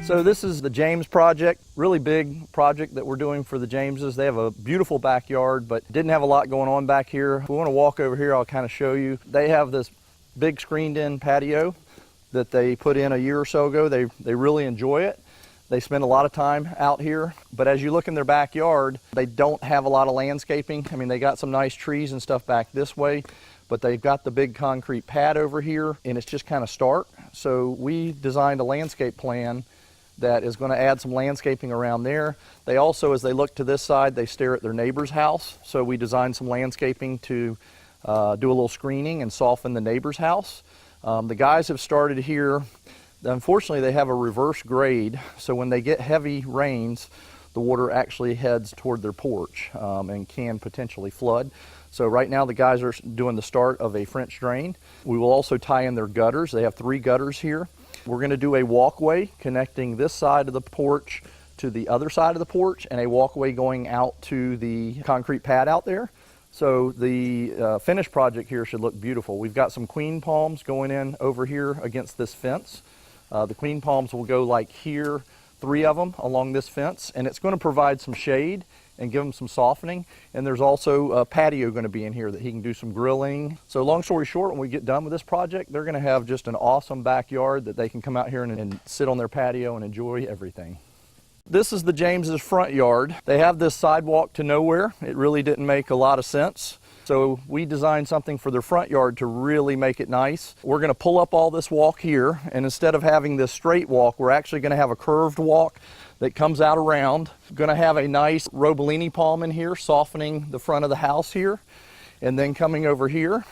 So this is the James project, really big project that we're doing for the Jameses. They have a beautiful backyard, but didn't have a lot going on back here. If we want to walk over here, I'll kind of show you. They have this big screened-in patio that they put in a year or so ago. They really enjoy it. They spend a lot of time out here, but as you look in their backyard, they don't have a lot of landscaping. I mean, they got some nice trees and stuff back this way, but they've got the big concrete pad over here, and it's just kind of stark. So we designed a landscape plan that is going to add some landscaping around there. They also, as they look to this side, they stare at their neighbor's house. So we designed some landscaping to do a little screening and soften the neighbor's house. The guys have started here. Unfortunately, they have a reverse grade, so when they get heavy rains, the water actually heads toward their porch and can potentially flood. So right now the guys are doing the start of a French drain. We will also tie in their gutters. They have 3 gutters here. We're going to do a walkway connecting this side of the porch to the other side of the porch, and a walkway going out to the concrete pad out there. So the finished project here should look beautiful. We've got some queen palms going in over here against this fence. The queen palms will go like here, 3 of them along this fence, and it's going to provide some shade and give them some softening. And there's also a patio going to be in here that he can do some grilling. So long story short, when we get done with this project, they're going to have just an awesome backyard that they can come out here and sit on their patio and enjoy everything. This is the James's front yard. They have this sidewalk to nowhere. It really didn't make a lot of sense. So we designed something for their front yard to really make it nice. We're going to pull up all this walk here, and instead of having this straight walk, we're actually going to have a curved walk that comes out around. Going to have a nice Robellini palm in here, softening the front of the house here. And then coming over here,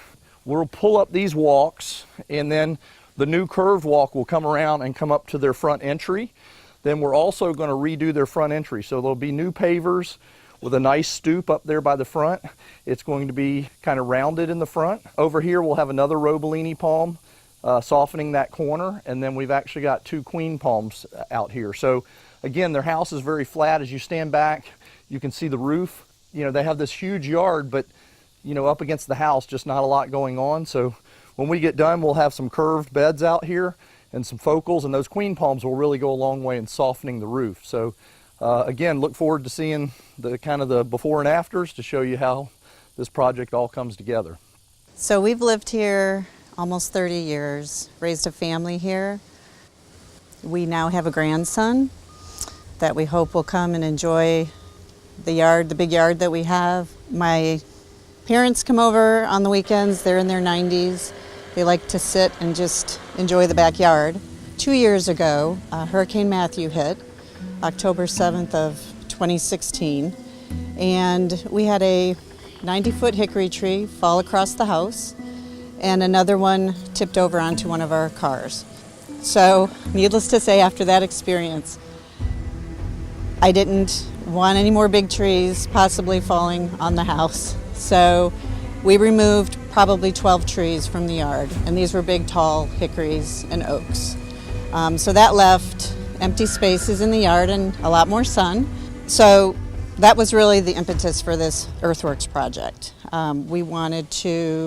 we'll pull up these walks, and then the new curved walk will come around and come up to their front entry. Then we're also going to redo their front entry. So there'll be new pavers with a nice stoop up there by the front. It's going to be kind of rounded in the front. Over here we'll have another Robellini palm softening that corner, and then we've actually got 2 queen palms out here. So again, their house is very flat. As you stand back, you can see the roof. You know, they have this huge yard, but you know, up against the house, just not a lot going on. So when we get done, we'll have some curved beds out here and some focals, and those queen palms will really go a long way in softening the roof. So again, look forward to seeing the kind of the before and afters to show you how this project all comes together. So we've lived here almost 30 years, raised a family here. We now have a grandson that we hope will come and enjoy the yard, the big yard that we have. My parents come over on the weekends. They're in their 90s. They like to sit and just enjoy the backyard. 2 years ago, Hurricane Matthew hit, October 7th of 2016, and we had a 90-foot hickory tree fall across the house, and another one tipped over onto one of our cars. So, needless to say, after that experience, I didn't want any more big trees possibly falling on the house. So we removed probably 12 trees from the yard, and these were big, tall hickories and oaks. So that left empty spaces in the yard and a lot more sun. So that was really the impetus for this earthworks project. We wanted to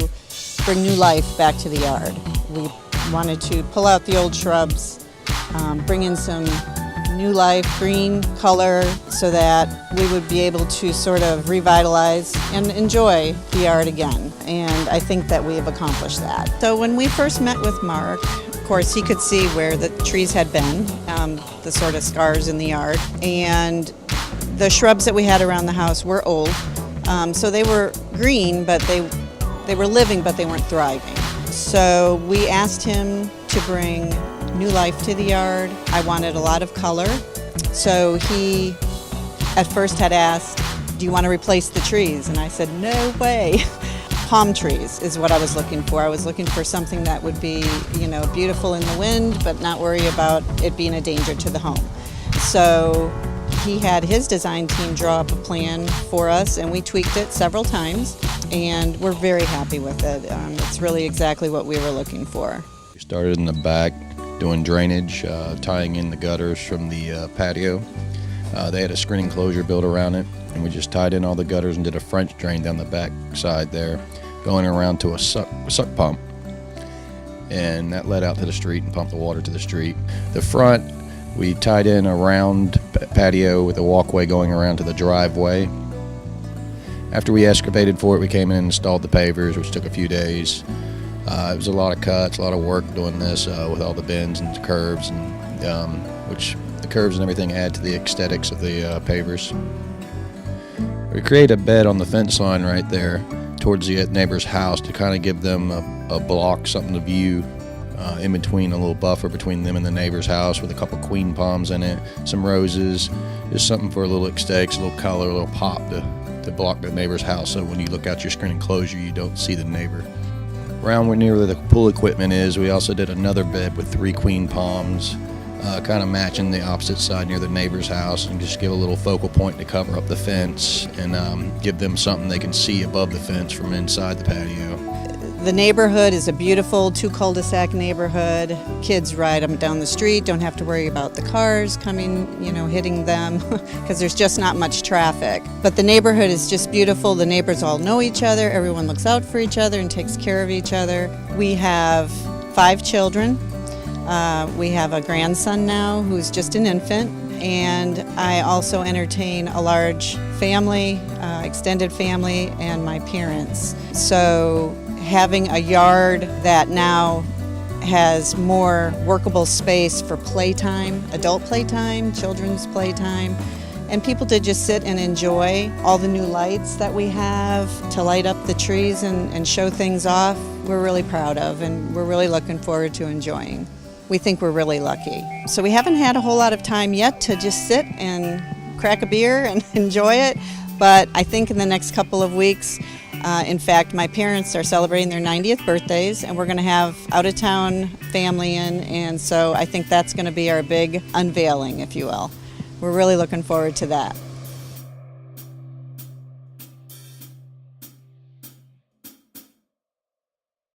bring new life back to the yard. We wanted to pull out the old shrubs, bring in some new life, green color, so that we would be able to sort of revitalize and enjoy the yard again. And I think that we have accomplished that. So when we first met with Mark, of course, he could see where the trees had been, the sort of scars in the yard. And the shrubs that we had around the house were old. So they were green, but they were living, but they weren't thriving. So we asked him to bring new life to the yard. I wanted a lot of color. So he at first had asked, do you want to replace the trees? And I said, no way. Palm trees is what I was looking for. I was looking for something that would be, you know, beautiful in the wind, but not worry about it being a danger to the home. So he had his design team draw up a plan for us, and we tweaked it several times, and we're very happy with it. It's really exactly what we were looking for. We started in the back doing drainage, tying in the gutters from the patio. They had a screen enclosure built around it, and we just tied in all the gutters and did a French drain down the back side there, going around to a suck pump. And that led out to the street and pumped the water to the street. The front, We tied in a round patio with a walkway going around to the driveway. After we excavated for it, we came in and installed the pavers, which took a few days. It was a lot of cuts, a lot of work doing this with all the bends and the curves, and which the curves and everything add to the aesthetics of the pavers. We create a bed on the fence line right there towards the neighbor's house to kind of give them a block, something to view in between, a little buffer between them and the neighbor's house with a couple queen palms in it, some roses, just something for a little aesthetics, a little color, a little pop to block the neighbor's house, so when you look out your screen enclosure you don't see the neighbor. Around where near where the pool equipment is, we also did another bed with 3 queen palms, kind of matching the opposite side near the neighbor's house, and just give a little focal point to cover up the fence and give them something they can see above the fence from inside the patio. The neighborhood is a beautiful 2 cul-de-sac neighborhood. Kids ride them down the street, don't have to worry about the cars coming, hitting them, because there's just not much traffic. But the neighborhood is just beautiful. The neighbors all know each other. Everyone looks out for each other and takes care of each other. We have 5 children. We have a grandson now who's just an infant, and I also entertain a large family, extended family, and my parents. So having a yard that now has more workable space for playtime, adult playtime, children's playtime, and people to just sit and enjoy all the new lights that we have to light up the trees and show things off, we're really proud of, and we're really looking forward to enjoying. We think we're really lucky. So we haven't had a whole lot of time yet to just sit and crack a beer and enjoy it, but I think in the next couple of weeks, in fact, my parents are celebrating their 90th birthdays, and we're going to have out-of-town family in, and so I think that's going to be our big unveiling, if you will. We're really looking forward to that.